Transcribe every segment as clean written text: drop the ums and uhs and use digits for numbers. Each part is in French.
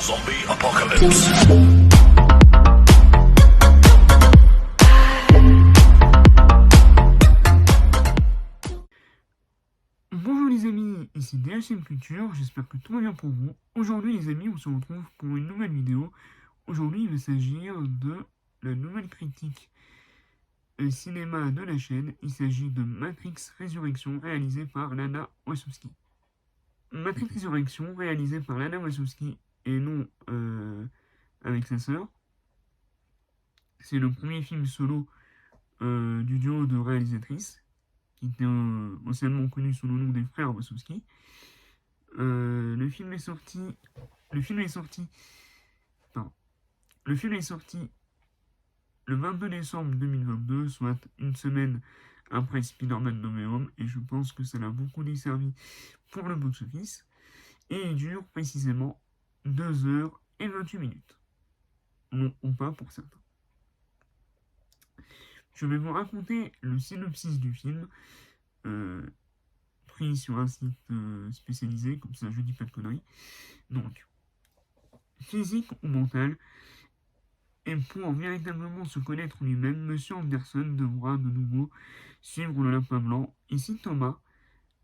Zombie Apocalypse. Bonjour les amis, ici DHM Culture, j'espère que tout va bien pour vous. Aujourd'hui les amis, on se retrouve pour une nouvelle vidéo. Aujourd'hui il va s'agir de la nouvelle critique cinéma de la chaîne. Il s'agit de Matrix Résurrection réalisé par Lana Wachowski. Matrix Résurrection réalisé par Lana Wachowski et non avec sa sœur. C'est le premier film solo du duo de réalisatrices qui était anciennement connu sous le nom des frères Wachowski. Le film est sorti. Le film est sorti. Pardon. Le film est sorti le 22 décembre 2022, soit une semaine après Spider-Man No Way Home, et je pense que ça l'a beaucoup desservi pour le box-office. Et il dure précisément 2 heures et 28 minutes. Non, ou pas pour certains. Je vais vous raconter le synopsis du film, pris sur un site spécialisé, comme ça je dis pas de conneries. Donc, physique ou mental, et pour véritablement se connaître lui-même, M. Anderson devra de nouveau suivre le lapin blanc. Ici Thomas,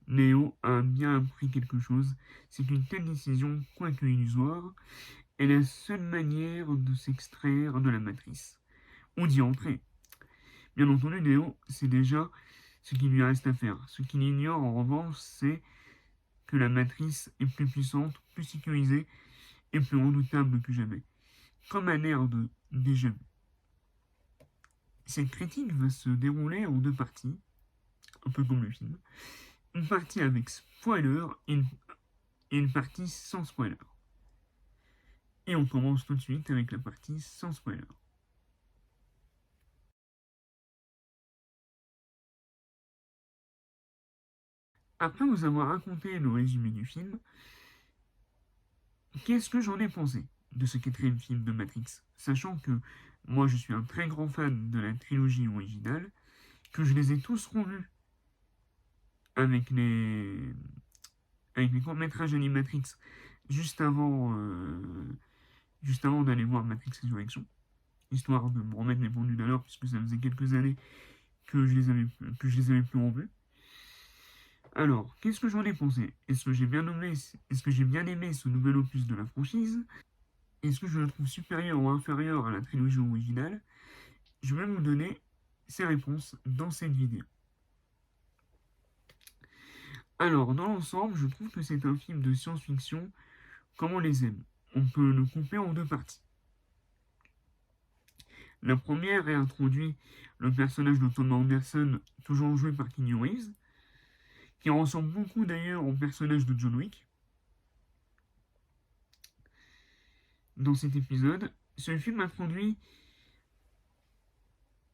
Neo a bien appris quelque chose, c'est qu'une telle décision, quoique illusoire, est la seule manière de s'extraire de la matrice, ou d'y entrer. Bien entendu, Neo sait déjà ce qu'il lui reste à faire. Ce qu'il ignore en revanche, c'est que la matrice est plus puissante, plus sécurisée et plus redoutable que jamais. Comme un air de déjà vu. Cette critique va se dérouler en 2 parties, un peu comme le film. Une partie avec spoiler et une partie sans spoiler. Et on commence tout de suite avec la partie sans spoiler. Après vous avoir raconté le résumé du film, qu'est-ce que j'en ai pensé de ce 4e film de Matrix? Sachant que moi je suis un très grand fan de la trilogie originale, que je les ai tous revus avec les courts-métrages Animatrix juste avant, juste avant d'aller voir Matrix Résurrection, histoire de me remettre les pendules à l'heure, puisque ça faisait quelques années que je les avais plus revus. Alors, qu'est-ce que j'en ai pensé? Est-ce que j'ai bien aimé ce nouvel opus de la franchise? Est-ce que je le trouve supérieur ou inférieur à la trilogie originale? Je vais vous donner ces réponses dans cette vidéo. Alors, dans l'ensemble, je trouve que c'est un film de science-fiction comme on les aime. On peut le couper en 2 parties. La première réintroduit le personnage de Thomas Anderson, toujours joué par Keanu Reeves, qui ressemble beaucoup d'ailleurs au personnage de John Wick. Dans cet épisode, ce film introduit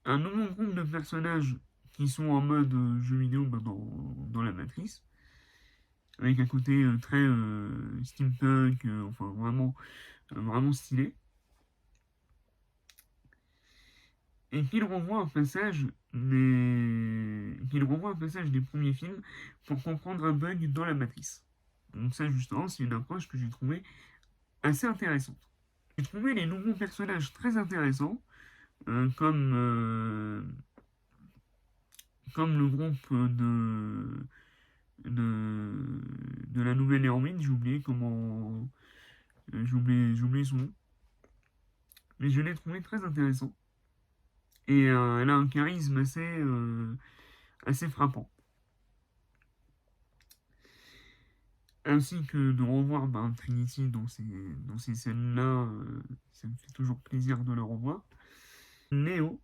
un nouveau groupe de personnages qui sont en mode jeu vidéo dans la matrice, avec un côté très steampunk, enfin vraiment stylé. Et qu'il renvoie un passage des premiers films pour comprendre un bug dans la matrice. Donc ça justement, c'est une approche que j'ai trouvée assez intéressante. J'ai trouvé les nouveaux personnages très intéressants, comme le groupe de la nouvelle héroïne, j'ai oublié son nom, mais je l'ai trouvé très intéressant. Et elle a un charisme assez frappant. Ainsi que de revoir Trinity dans ces scènes-là, ça me fait toujours plaisir de le revoir. Neo,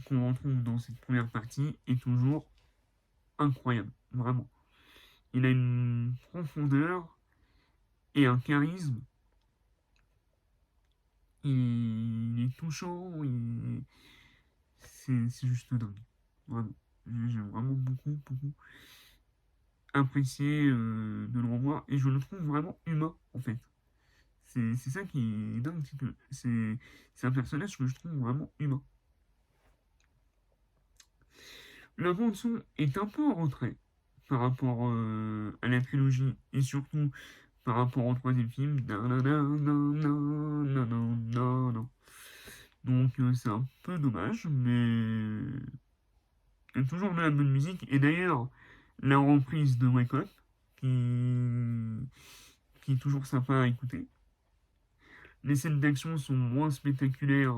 qu'on retrouve dans cette première partie, est toujours incroyable, vraiment. Il a une profondeur et un charisme. Il est touchant, c'est juste dingue. Vraiment. J'ai vraiment beaucoup apprécié de le revoir et je le trouve vraiment humain en fait. C'est ça qui est dingue, c'est que c'est un personnage que je trouve vraiment humain. La bande son est un peu en retrait par rapport à la trilogie et surtout par rapport au troisième film. Donc c'est un peu dommage, mais il y a toujours de la bonne musique. Et d'ailleurs, la reprise de Wake Up, qui est toujours sympa à écouter. Les scènes d'action sont moins spectaculaires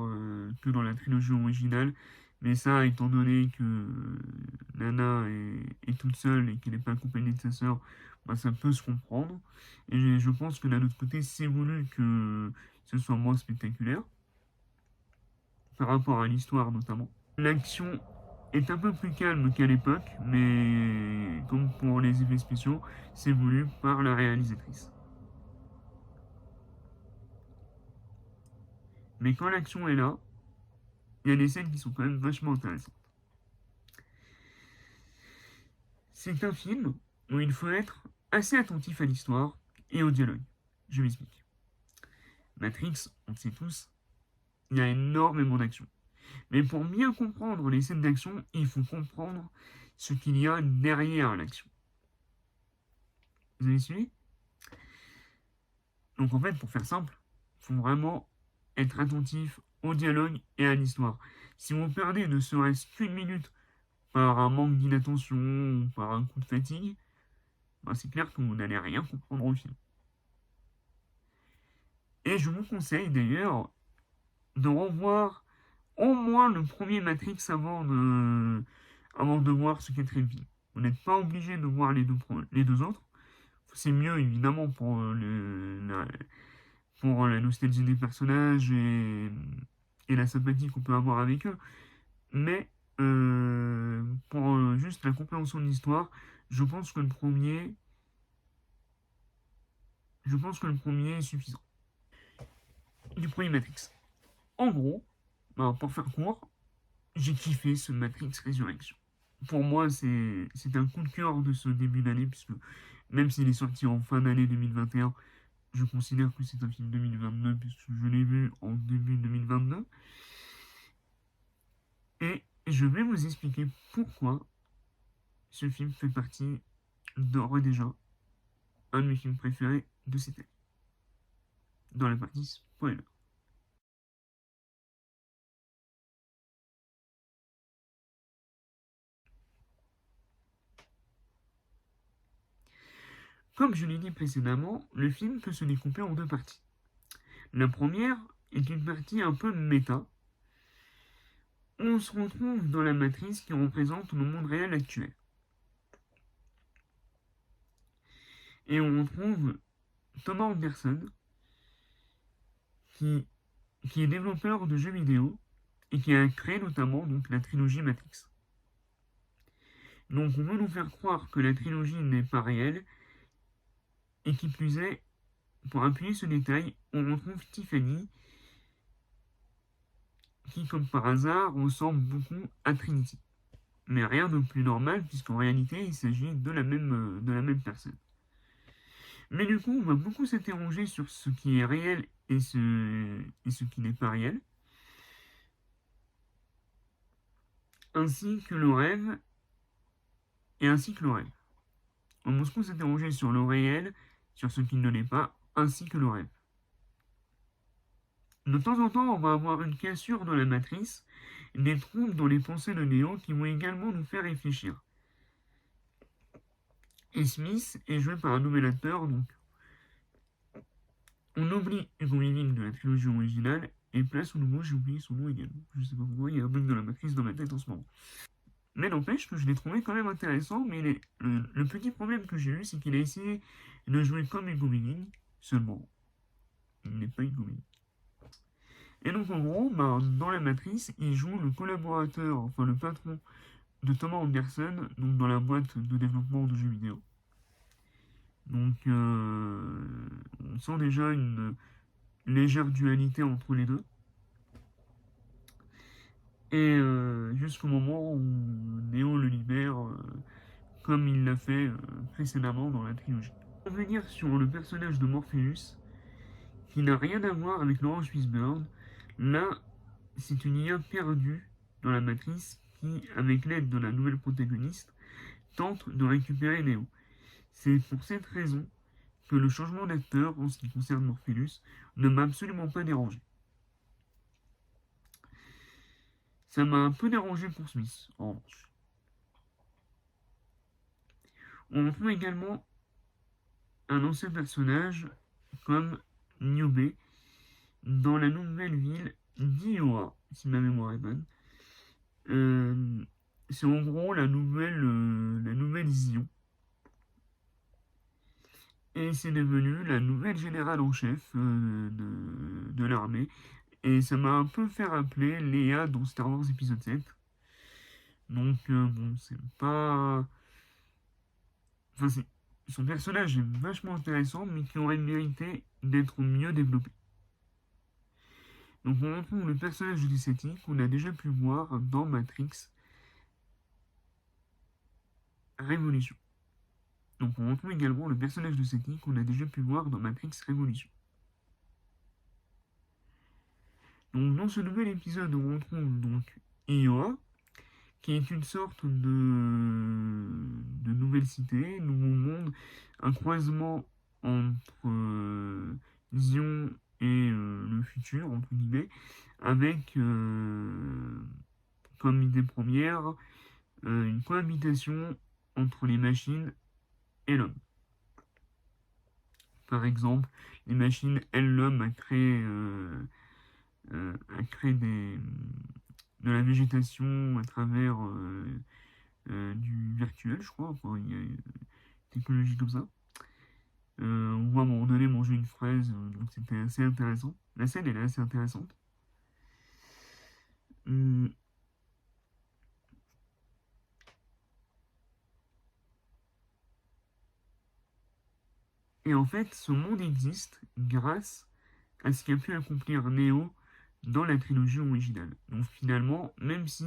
que dans la trilogie originale, mais ça, étant donné que Nana est toute seule et qu'elle n'est pas accompagnée de sa sœur, bah, ça peut se comprendre. Et je pense que d'un autre côté, c'est voulu que ce soit moins spectaculaire, par rapport à l'histoire notamment. L'action est un peu plus calme qu'à l'époque, mais comme pour les effets spéciaux, c'est voulu par la réalisatrice. Mais quand l'action est là, il y a des scènes qui sont quand même vachement intéressantes. C'est un film où il faut être assez attentif à l'histoire et au dialogue. Je m'explique. Matrix, on le sait tous, il y a énormément d'action. Mais pour bien comprendre les scènes d'action, il faut comprendre ce qu'il y a derrière l'action. Vous avez suivi? Donc en fait, pour faire simple, il faut vraiment être attentif au dialogue et à l'histoire. Si vous perdez ne serait-ce qu'une minute par un manque d'inattention ou par un coup de fatigue, bah, c'est clair que vous n'allez rien comprendre au film. Et je vous conseille d'ailleurs de revoir au moins le premier Matrix avant de voir ce qu'est Trinity. Vous n'êtes pas obligé de voir les deux autres. C'est mieux évidemment pour la nostalgie des personnages et la sympathie qu'on peut avoir avec eux. Mais pour juste la compréhension de l'histoire, je pense que je pense que le premier est suffisant. Du premier Matrix. En gros, bah, pour faire court, j'ai kiffé ce Matrix Résurrection. Pour moi, c'est un coup de cœur de ce début d'année, puisque même s'il est sorti en fin d'année 2021, je considère que c'est un film 2022, puisque je l'ai vu en début 2022. Et je vais vous expliquer pourquoi ce film fait partie, d'ores et déjà, un de mes films préférés de cette année. Dans la partie spoiler. Comme je l'ai dit précédemment, le film peut se découper en deux parties. La première est une partie un peu méta. On se retrouve dans la matrice qui représente le monde réel actuel. Et on retrouve Thomas Anderson, qui, qui est développeur de jeux vidéo et qui a créé notamment donc, la trilogie Matrix. Donc on veut nous faire croire que la trilogie n'est pas réelle, et qui plus est, pour appuyer ce détail, on retrouve Tiffany, qui comme par hasard ressemble beaucoup à Trinity. Mais rien de plus normal, puisqu'en réalité il s'agit de la même personne. Mais du coup, on va beaucoup s'interroger sur ce qui est réel et ce qui n'est pas réel, ainsi que le rêve et ainsi que le rêve. On va beaucoup s'interroger sur le réel, sur ce qui ne l'est pas, ainsi que le rêve. De temps en temps, on va avoir une cassure dans la matrice, des troubles dans les pensées de Néo qui vont également nous faire réfléchir. Et Smith est joué par un nouvel acteur, donc on oublie Hugo Weaving de la trilogie originale et place au nouveau, j'ai oublié son nom également. Je sais pas pourquoi, il y a un bug de la matrice dans ma tête en ce moment. Mais n'empêche que je l'ai trouvé quand même intéressant, mais le petit problème que j'ai eu, c'est qu'il a essayé de jouer comme Hugo Weaving, seulement il n'est pas Hugo Weaving. Et donc en gros, bah, dans la matrice, il joue le collaborateur, enfin le patron de Thomas Anderson, donc dans la boîte de développement de jeux vidéo. Donc on sent déjà une légère dualité entre les deux. Et jusqu'au moment où Neo le libère, comme il l'a fait précédemment dans la trilogie. Pour revenir sur le personnage de Morpheus, qui n'a rien à voir avec Laurence Fishburne, là, c'est une IA perdue dans la matrice qui, avec l'aide de la nouvelle protagoniste, tente de récupérer Neo. C'est pour cette raison que le changement d'acteur en ce qui concerne Morpheus ne m'a absolument pas dérangé. Ça m'a un peu dérangé pour Smith, en revanche. On retrouve également un ancien personnage comme Niobe dans la nouvelle ville d'Iowa, si ma mémoire est bonne. Euh, c'est en gros la nouvelle Zion. Et c'est devenu la nouvelle générale en chef de l'armée. Et ça m'a un peu fait rappeler Léa dans Star Wars épisode 7. Donc, bon, c'est pas. Enfin, son personnage est vachement intéressant, mais qui aurait mérité d'être mieux développé. Donc, on retrouve le personnage de Seti qu'on a déjà pu voir dans Matrix Révolution. Donc, on retrouve également le personnage de Seti qu'on a déjà pu voir dans Matrix Révolution. Donc, dans ce nouvel épisode, on retrouve donc Iowa, qui est une sorte de nouvelle cité, nouveau monde, un croisement entre Zion et le futur, entre guillemets, avec comme idée première une cohabitation entre les machines et l'homme. Par exemple, les machines aident l'homme à créer de la végétation à travers du virtuel, je crois. Enfin, il y a une technologie comme ça. On voit à un moment donné manger une fraise, donc c'était assez intéressant. La scène, elle est assez intéressante. Hum, et en fait, ce monde existe grâce à ce qu'a pu accomplir Neo dans la trilogie originale. Donc finalement, même si,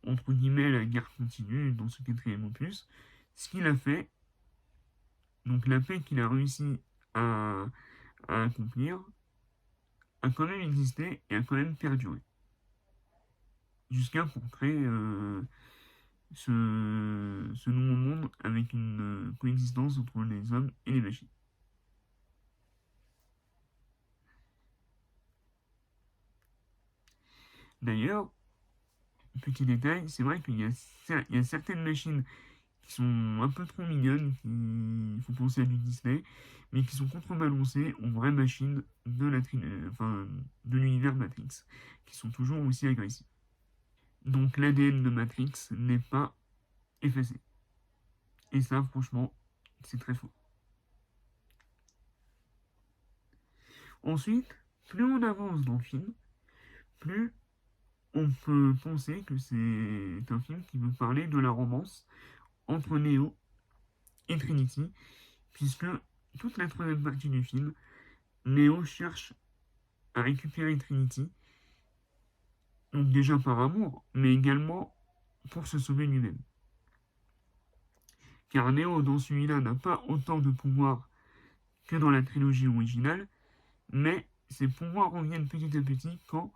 entre guillemets, la guerre continue dans ce quatrième opus, ce qu'il a fait, donc la paix qu'il a réussi à, à accomplir, a quand même existé et a quand même perduré. Jusqu'à pour créer ce nouveau monde avec une coexistence entre les hommes et les machines. D'ailleurs, petit détail, c'est vrai qu'il y a certaines machines qui sont un peu trop mignonnes, qui font penser à du Disney, mais qui sont contrebalancées aux vraies machines enfin, de l'univers Matrix, qui sont toujours aussi agressives. Donc l'ADN de Matrix n'est pas effacé. Et ça, franchement, c'est très fort. Ensuite, plus on avance dans le film, plus on peut penser que c'est un film qui veut parler de la romance entre Neo et Trinity, puisque toute la troisième partie du film, Neo cherche à récupérer Trinity, donc déjà par amour, mais également pour se sauver lui-même. Car Neo dans celui-là n'a pas autant de pouvoir que dans la trilogie originale, mais ses pouvoirs reviennent petit à petit quand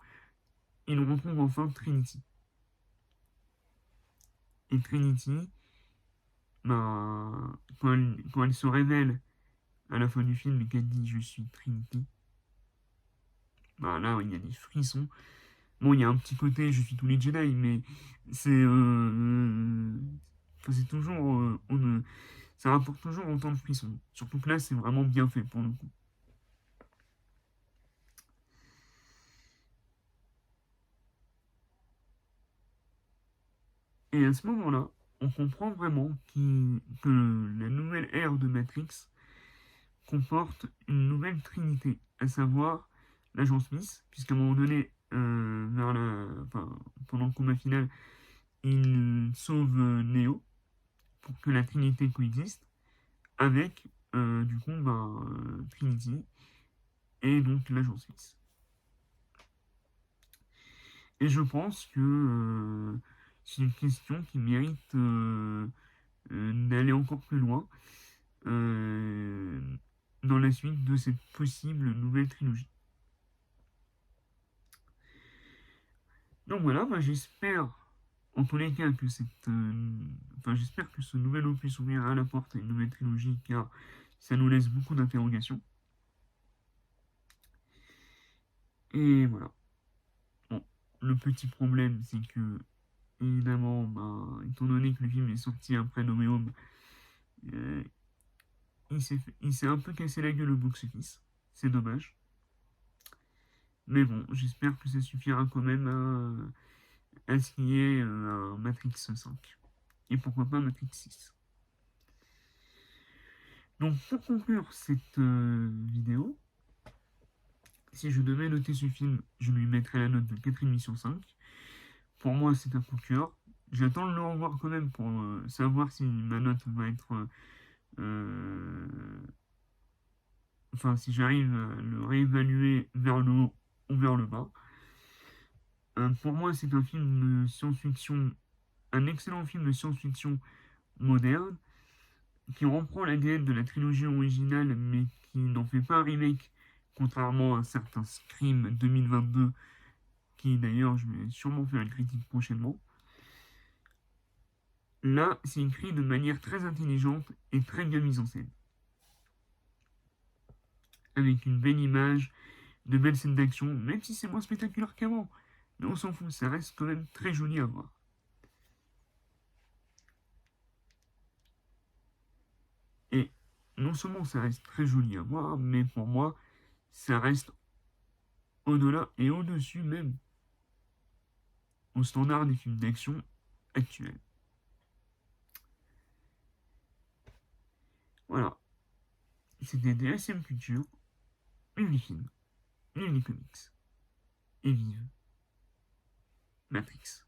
il retrouve enfin Trinity. Et Trinity, bah, quand elle se révèle à la fin du film et qu'elle dit je suis Trinity, bah là il y a des frissons. Bon, il y a un petit côté je suis tous les Jedi, mais c'est c'est toujours ça rapporte toujours autant de frissons. Surtout que là c'est vraiment bien fait pour le coup. Et à ce moment-là, on comprend vraiment que la nouvelle ère de Matrix comporte une nouvelle trinité, à savoir l'agent Smith, puisqu'à un moment donné, enfin, pendant le combat final, il sauve Neo pour que la trinité coexiste avec du coup Trinity et donc l'agent Smith. Et je pense que c'est une question qui mérite d'aller encore plus loin euh, dans la suite de cette possible nouvelle trilogie. Donc voilà, j'espère en tous les cas que j'espère que ce nouvel opus ouvrira la porte à une nouvelle trilogie, car Ça nous laisse beaucoup d'interrogations. Et voilà. Bon, le petit problème, c'est que, évidemment, ben, étant donné que le film est sorti après No Way Home, euh, il s'est un peu cassé la gueule au box-office. C'est dommage. Mais bon, j'espère que ça suffira quand même à ce qu'il y ait un Matrix 5. Et pourquoi pas Matrix 6. Donc pour conclure cette vidéo, si je devais noter ce film, je lui mettrais la note de 4,5 sur 5. Pour moi, c'est un coup de cœur. J'attends de le revoir quand même pour savoir si ma note va être... euh, enfin, si j'arrive à le réévaluer vers le haut ou vers le bas. Pour moi, c'est un film de science-fiction, un excellent film de science-fiction moderne, qui reprend l'ADN de la trilogie originale, mais qui n'en fait pas un remake, contrairement à certains Scream 2022, qui d'ailleurs je vais sûrement faire une critique prochainement. Là, c'est écrit de manière très intelligente et très bien mise en scène. Avec une belle image, de belles scènes d'action, même si c'est moins spectaculaire qu'avant. Mais on s'en fout, ça reste quand même très joli à voir. Et non seulement ça reste très joli à voir, mais pour moi, ça reste au-delà et au-dessus même au standard des films d'action actuels. Voilà, c'était DSM Culture, vive les films, vive les comics, et vive Matrix.